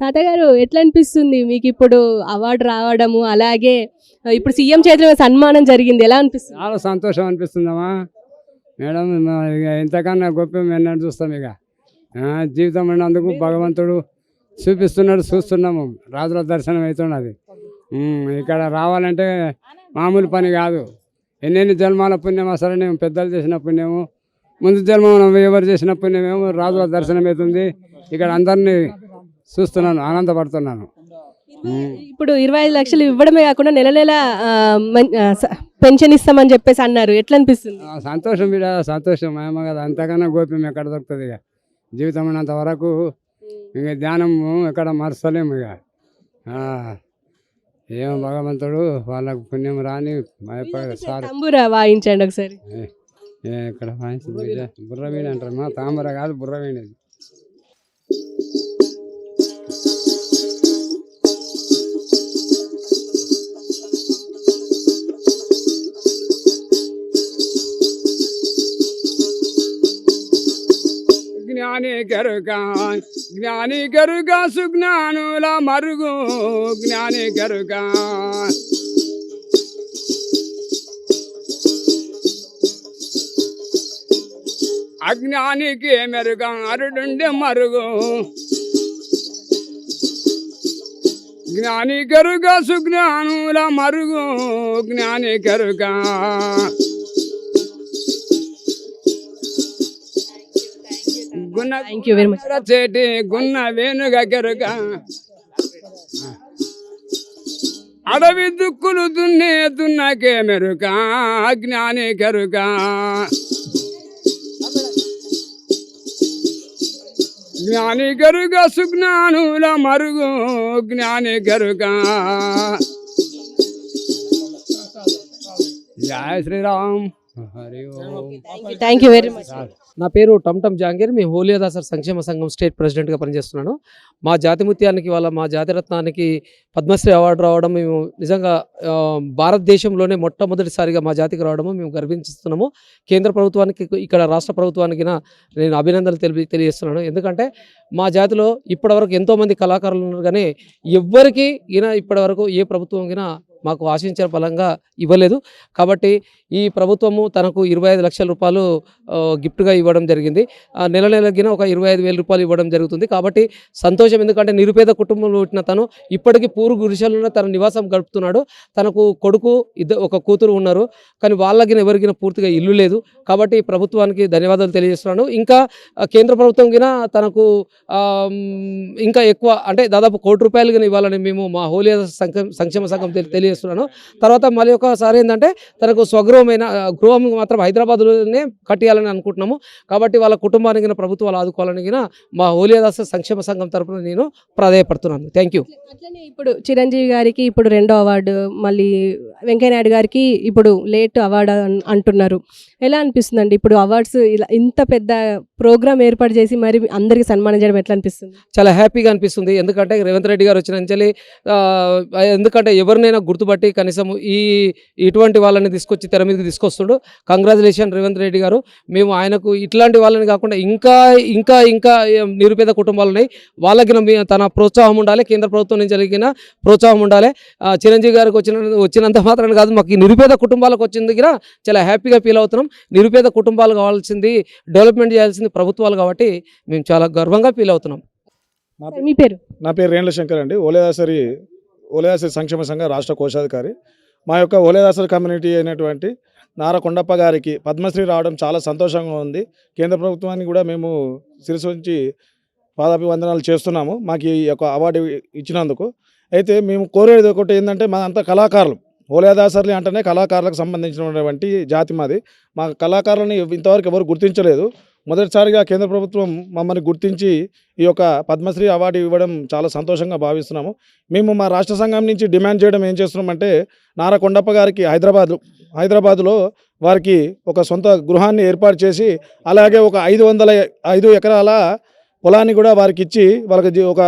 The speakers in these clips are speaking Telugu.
తాతగారు ఎట్లా అనిపిస్తుంది మీకు ఇప్పుడు అవార్డు రావడము, అలాగే ఇప్పుడు సీఎం చేతిలో సన్మానం జరిగింది, ఎలా అనిపిస్తుంది? చాలా సంతోషం అనిపిస్తుందమ్మా మేడం. ఇక ఇంతకన్నా గొప్ప మేము చూస్తాం. ఇక జీవితం అన్నందుకు భగవంతుడు చూస్తున్నాము. రాజుల దర్శనం అవుతున్నది. ఇక్కడ రావాలంటే మామూలు పని కాదు. ఎన్నెన్ని జన్మాల పుణ్యం అసలు నేను పెద్దలు చేసిన పుణ్యము, ముందు జన్మ ఎవరు చేసిన పుణ్యమేమో రాజుల దర్శనం అవుతుంది. ఇక్కడ అందరినీ చూస్తున్నాను, ఆనందపడుతున్నాను. ఇప్పుడు 25 లక్షలు ఇవ్వడమే కాకుండా నెల నెల పెన్షన్ ఇస్తామని చెప్పేసి అన్నారు, ఎట్లా అనిపిస్తుంది? సంతోషం బిడ్డ, సంతోషం ఏమో కదా. అంతకన్నా గోప్యం ఎక్కడ దొరుకుతుంది? ఇక జీవితం ఉన్నంత వరకు ఇక ధ్యానము ఎక్కడ మరచలేము. ఇక ఏమో భగవంతుడు వాళ్ళకు పుణ్యం రాని సార్. తంబూరా వాయించండి ఒకసారి. ఇక్కడ వాయించింది బుర్రవీణ అంటారమ్మా, తాంబర కాదు బుర్రవీణ. జ్ఞాని గరుక సుజ్ఞానుల మరుగు జ్ఞాని గరుక. అజ్ఞానికి మెరుగ అరుడుండే మరుగు జ్ఞాని గరుక సుజ్ఞానుల మరుగు జ్ఞాని గరుక. Thank you very much. చేటి గున్న వేణుగ గరుక. అడవి దుక్కులు దున్నకే మెరుక జ్ఞాని గరుక. జ్ఞాని గరుక సుజ్ఞానుల మరుగు జ్ఞాని గరుక. జయ Sriram. Thank you very much. నా పేరు టమ్టమ్ జాంగీర్. మేము హోలియాదాసర్ సంక్షేమ సంఘం స్టేట్ ప్రెసిడెంట్గా పనిచేస్తున్నాను. మా జాతిముత్యానికి మా జాతిరత్నానికి పద్మశ్రీ అవార్డు రావడం మేము నిజంగా భారతదేశంలోనే మొట్టమొదటిసారిగా మా జాతికి రావడము మేము గర్వించుతున్నాము. కేంద్ర ప్రభుత్వానికి, ఇక్కడ రాష్ట్ర ప్రభుత్వానికి నేను అభినందనలు తెలియజేస్తున్నాను. ఎందుకంటే మా జాతిలో ఇప్పటివరకు ఎంతోమంది కళాకారులు ఉన్నారు, కానీ ఎవ్వరికి ఇప్పటివరకు ఏ ప్రభుత్వం మాకు ఆశించిన ఫలంగా ఇవ్వలేదు. కాబట్టి ఈ ప్రభుత్వము తనకు 25 లక్షల రూపాయలు గిఫ్ట్గా ఇవ్వడం జరిగింది. నెల నెలగిన ఒక 25,000 రూపాయలు ఇవ్వడం జరుగుతుంది. కాబట్టి సంతోషం. ఎందుకంటే నిరుపేద కుటుంబంలో పుట్టిన తను ఇప్పటికీ పూరు గుడిసెలోనే తన నివాసం గడుపుతున్నాడు. తనకు కొడుకు ఒక కూతురు ఉన్నారు, కానీ వాళ్ళకి ఎవరికైనా పూర్తిగా ఇల్లు లేదు. కాబట్టి ప్రభుత్వానికి ధన్యవాదాలు తెలియజేస్తున్నాను. ఇంకా కేంద్ర ప్రభుత్వం తనకు ఇంకా ఎక్కువ అంటే దాదాపు ₹1 కోటి ఇవ్వాలని మేము మా హోలియా సంక్షేమ సంఘం తెలియజేస్తున్నాను. తర్వాత మళ్ళీ ఒకసారి ఏంటంటే తనకు స్వగృహమైన గృహం మాత్రం హైదరాబాద్లోనే కట్టియాలని అనుకుంటున్నాము. కాబట్టి వాళ్ళ కుటుంబానికి ప్రభుత్వాలు ఆదుకోవాలని మా హోలియాదాస సంక్షేమ సంఘం తరపున నేను ప్రాధాయపడుతున్నాను. Thank you. అట్లనే ఇప్పుడు చిరంజీవి గారికి ఇప్పుడు 2వ అవార్డు, మళ్ళీ వెంకయ్యనాయుడు గారికి ఇప్పుడు లేట్ అవార్డు అంటున్నారు. ఎలా అనిపిస్తుందండి ఇప్పుడు అవార్డ్స్ ఇలా ఇంత పెద్ద ప్రోగ్రామ్ ఏర్పాటు చేసి మరి అందరికి సన్మానం చేయడం ఎట్లా అనిపిస్తుంది? చాలా హ్యాపీగా అనిపిస్తుంది. ఎందుకంటే రేవంత్ రెడ్డి గారు వచ్చిన నుంచి ఎందుకంటే ఎవరినైనా గుర్తుపట్టి కనీసం ఇటువంటి వాళ్ళని తీసుకొచ్చి తెర మీదకి తీసుకొస్తుండు. కంగ్రాచులేషన్ రేవంత్ రెడ్డి గారు. మేము ఆయనకు ఇట్లాంటి వాళ్ళని కాకుండా ఇంకా ఇంకా ఇంకా నిరుపేద కుటుంబాలు ఉన్నాయి, వాళ్ళకి తన ప్రోత్సాహం ఉండాలి. కేంద్ర ప్రభుత్వం నుంచి జరిగిన ప్రోత్సాహం ఉండాలి. చిరంజీవి గారికి వచ్చినంత మాత్రాన్ని కాదు, మాకు నిరుపేద కుటుంబాలకు వచ్చింది చాలా హ్యాపీగా ఫీల్ అవుతున్నాం. నిరుపేద కుటుంబాలు కావాల్సింది, డెవలప్మెంట్ చేయాల్సింది ప్రభుత్వాలు, కాబట్టి మేము చాలా గర్వంగా ఫీల్ అవుతున్నాం. మీ పేరు? నా పేరు రేణుల శంకర్ అండి. ఓలేదాసరి సంక్షేమ సంఘ రాష్ట్ర కోశాధికారి. మా యొక్క ఓలేదాసరి కమ్యూనిటీ అయినటువంటి నారా కొండప్ప గారికి పద్మశ్రీ రావడం చాలా సంతోషంగా ఉంది. కేంద్ర ప్రభుత్వానికి కూడా మేము శిరస్సు ఉంచి పాదాభివందనాలు చేస్తున్నాము మాకు ఈ యొక్క అవార్డు ఇచ్చినందుకు. అయితే మేము కోరేది ఒకటి ఏంటంటే, మా అంతా కళాకారులు, ఓలేదాసర్లు అంటేనే కళాకారులకు సంబంధించినటువంటి జాతి మాది. మా కళాకారులని ఇంతవరకు ఎవరు గుర్తించలేదు. మొదటిసారిగా కేంద్ర ప్రభుత్వం మమ్మల్ని గుర్తించి ఈ యొక్క పద్మశ్రీ అవార్డు ఇవ్వడం చాలా సంతోషంగా భావిస్తున్నాము. మేము మా రాష్ట్ర సంఘం నుంచి డిమాండ్ చేయడం ఏం చేస్తున్నామంటే, నారా కొండప్ప గారికి హైదరాబాదులో వారికి ఒక సొంత గృహాన్ని ఏర్పాటు చేసి, అలాగే ఒక 505 ఎకరాల పొలాన్ని కూడా వారికి ఇచ్చి వాళ్ళకి ఒక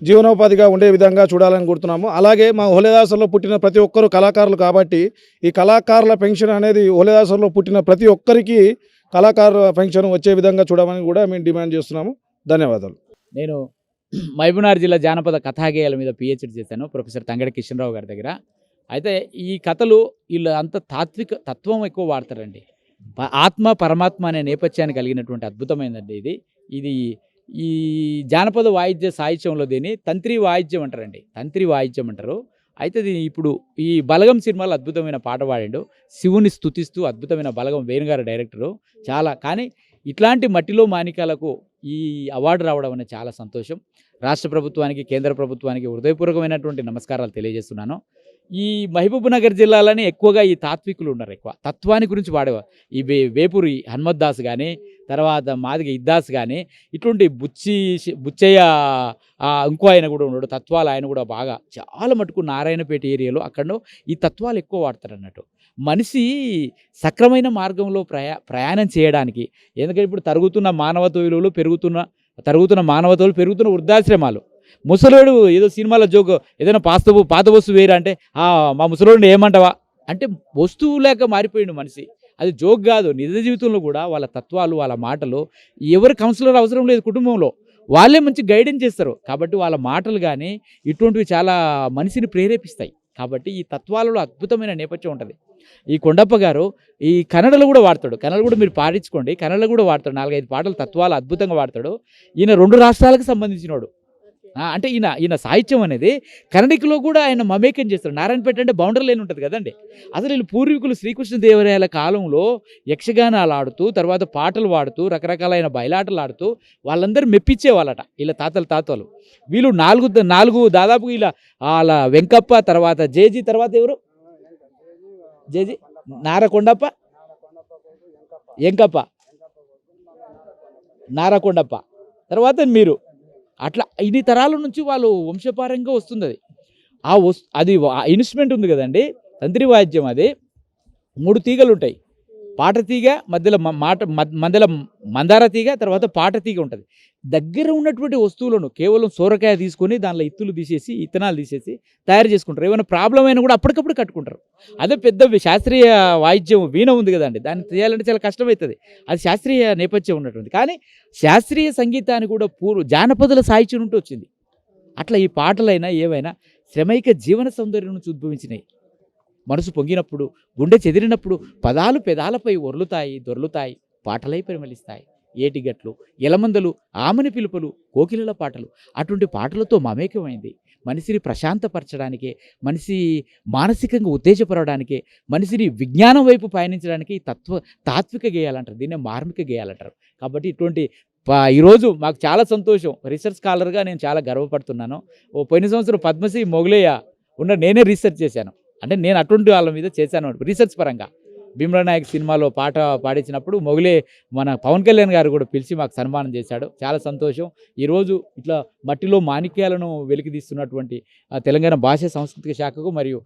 జీవనోపాధిగా ఉండే విధంగా చూడాలని కోరుతున్నాము. అలాగే మా హోలిదాసర్లో పుట్టిన ప్రతి ఒక్కరు కళాకారులు కాబట్టి ఈ కళాకారుల పెన్షన్ అనేది హోలిదాసర్లో పుట్టిన ప్రతి ఒక్కరికి కళాకారుల పెన్షన్ వచ్చే విధంగా చూడమని కూడా మేము డిమాండ్ చేస్తున్నాము. ధన్యవాదాలు. నేను మహబూబ్నగర్ జిల్లా జానపద కథాగేయాల మీద పిహెచ్డి చేశాను ప్రొఫెసర్ తంగడి కిషన్రావు గారి దగ్గర. అయితే ఈ కథలు వీళ్ళు అంత తత్వం ఎక్కువ వాడతారండి. ఆత్మ పరమాత్మ అనే నేపథ్యాన్ని కలిగినటువంటి అద్భుతమైనది ఇది. ఇది ఈ జానపద వాయిద్య సాహిత్యంలో దీన్ని తంత్రి వాయిద్యం అంటారండి. తంత్రి వాయిద్యం అంటారు. అయితే ఇది ఇప్పుడు ఈ బలగం సినిమాలో అద్భుతమైన పాట పాడిండు. శివుని స్తుతిస్తూ అద్భుతమైన బలగం వేణుగారు డైరెక్టరు. చాలా కానీ ఇట్లాంటి మట్టిలో మాణికాలకు ఈ అవార్డు రావడం అనేది చాలా సంతోషం. రాష్ట్ర ప్రభుత్వానికి, కేంద్ర ప్రభుత్వానికి హృదయపూర్వకమైనటువంటి నమస్కారాలు తెలియజేస్తున్నాను. ఈ మహబూబ్నగర్ జిల్లాలోనే ఎక్కువగా ఈ తాత్వికులు ఉన్నారు. ఎక్కువ తత్వాన్ని గురించి వాడేవారు. ఈ వేపూరి హనుమత్ దాస్ కానీ, తర్వాత మాదిగ ఇద్దాస్ కానీ, ఇటువంటి బుచ్చయ్య ఇంకో ఆయన కూడా ఉన్నాడు తత్వాలు. ఆయన కూడా బాగా చాలా మటుకు నారాయణపేట ఏరియాలో అక్కడ ఈ తత్వాలు ఎక్కువ వాడతారు అన్నట్టు. మనిషి సక్రమైన మార్గంలో ప్రయాణం చేయడానికి, ఎందుకంటే ఇప్పుడు తరుగుతున్న మానవత్వ విలువలు పెరుగుతున్న వృద్ధాశ్రమాలు. ముసలోడు ఏదో సినిమాలో జోక్ ఏదైనా పాత వస్తువు వేరా అంటే మా ముసలోడిని ఏమంటావా అంటే వస్తువు లేక మారిపోయిండు మనిషి. అది జోక్ కాదు. నిజ జీవితంలో కూడా వాళ్ళ తత్వాలు, వాళ్ళ మాటలు ఎవరు కౌన్సిలర్ అవసరం లేదు. కుటుంబంలో వాళ్ళే మంచి గైడెన్స్ చేస్తారు. కాబట్టి వాళ్ళ మాటలు కానీ ఇటువంటివి చాలా మనిషిని ప్రేరేపిస్తాయి. కాబట్టి ఈ తత్వాలలో అద్భుతమైన నేపథ్యం ఉంటుంది. ఈ కొండప్ప గారు ఈ కన్నడలో కూడా వాడతాడు. కన్నడ కూడా మీరు పాడించుకోండి. కన్నడలో కూడా వాడతాడు. 4-5 పాటలు తత్వాలు అద్భుతంగా వాడతాడు. ఈయన 2 రాష్ట్రాలకు సంబంధించినోడు. అంటే ఈయన సాహిత్యం అనేది కన్నడికలో కూడా ఆయన మమేకం చేస్తాడు. నారాయణపేట అంటే బౌండరీ లైన్ ఉంటుంది కదండి. అసలు వీళ్ళు పూర్వీకులు శ్రీకృష్ణదేవరాయల కాలంలో యక్షగానాలు ఆడుతూ, తర్వాత పాటలు పాడుతూ, రకరకాలైన బయలాటలు ఆడుతూ వాళ్ళందరూ మెప్పించేవాళ్ళట వీళ్ళ తాతలు. వీళ్ళు నాలుగు దాదాపు ఇలా వాళ్ళ వెంకప్ప, తర్వాత జేజీ, తర్వాత ఎవరు జేజీ నారకొండప్ప, ఎంకప్ప, నారకొండప్ప, తర్వాత మీరు, అట్లా ఇన్ని తరాల నుంచి వాళ్ళు వంశపారంగా వస్తుంది. అది ఇన్స్ట్రుమెంట్ ఉంది కదండి, తంత్రి వాయిద్యం. అది 3 తీగలు ఉంటాయి. పాట తీగ, మధ్యలో మధ్యలో మందార తీగ, తర్వాత పాట తీగ ఉంటుంది. దగ్గర ఉన్నటువంటి వస్తువులను కేవలం సోరకాయ తీసుకొని దానిలో ఇత్తనాలు తీసేసి తయారు చేసుకుంటారు. ఏమైనా ప్రాబ్లం అయినా కూడా అప్పటికప్పుడు కట్టుకుంటారు. అదే పెద్ద శాస్త్రీయ వాయిద్యం వీణ ఉంది కదండి, దాన్ని చేయాలంటే చాలా కష్టమవుతుంది. అది శాస్త్రీయ నేపథ్యం ఉన్నటువంటి. కానీ శాస్త్రీయ సంగీతాన్ని కూడా జానపదుల సాహిత్యం నుండి వచ్చింది. అట్లా ఈ పాటలైనా ఏవైనా శ్రమైక జీవన సౌందర్యం నుంచి ఉద్భవించినాయి. మనసు పొంగినప్పుడు, గుండె చెదిరినప్పుడు పదాలు పెదాలపై దొర్లుతాయి, పాటలై పరిమళిస్తాయి. ఏటిగట్లు, ఎలమందలు, ఆమని పిలుపులు, కోకిలల పాటలు, అటువంటి పాటలతో మమేకమైంది. మనిషిని ప్రశాంతపరచడానికే, మనిషి మానసికంగా ఉత్తేజపరచడానికే, మనిషిని విజ్ఞానం వైపు పయనించడానికి తాత్విక గేయాలంటారు. దీన్నే మార్మిక గేయాలంటారు. కాబట్టి ఇటువంటి ఈరోజు మాకు చాలా సంతోషం. రీసెర్చ్ స్కాలర్గా నేను చాలా గర్వపడుతున్నాను. పోయిన సంవత్సరం పద్మశ్రీ మొగలయ్య నేనే రీసెర్చ్ చేశాను. అంటే నేను అటువంటి వాళ్ళ మీద చేశాను రీసెర్చ్ పరంగా. భీమ్లా నాయక్ సినిమాలో పాట పాడించినప్పుడు మొగలే మన పవన్ కళ్యాణ్ గారు కూడా పిలిచి మాకు సన్మానం చేశాడు. చాలా సంతోషం. ఈరోజు ఇట్లా మట్టిలో మాణిక్యాలను వెలికితీస్తున్నటువంటి తెలంగాణ భాషా సాంస్కృతిక శాఖకు మరియు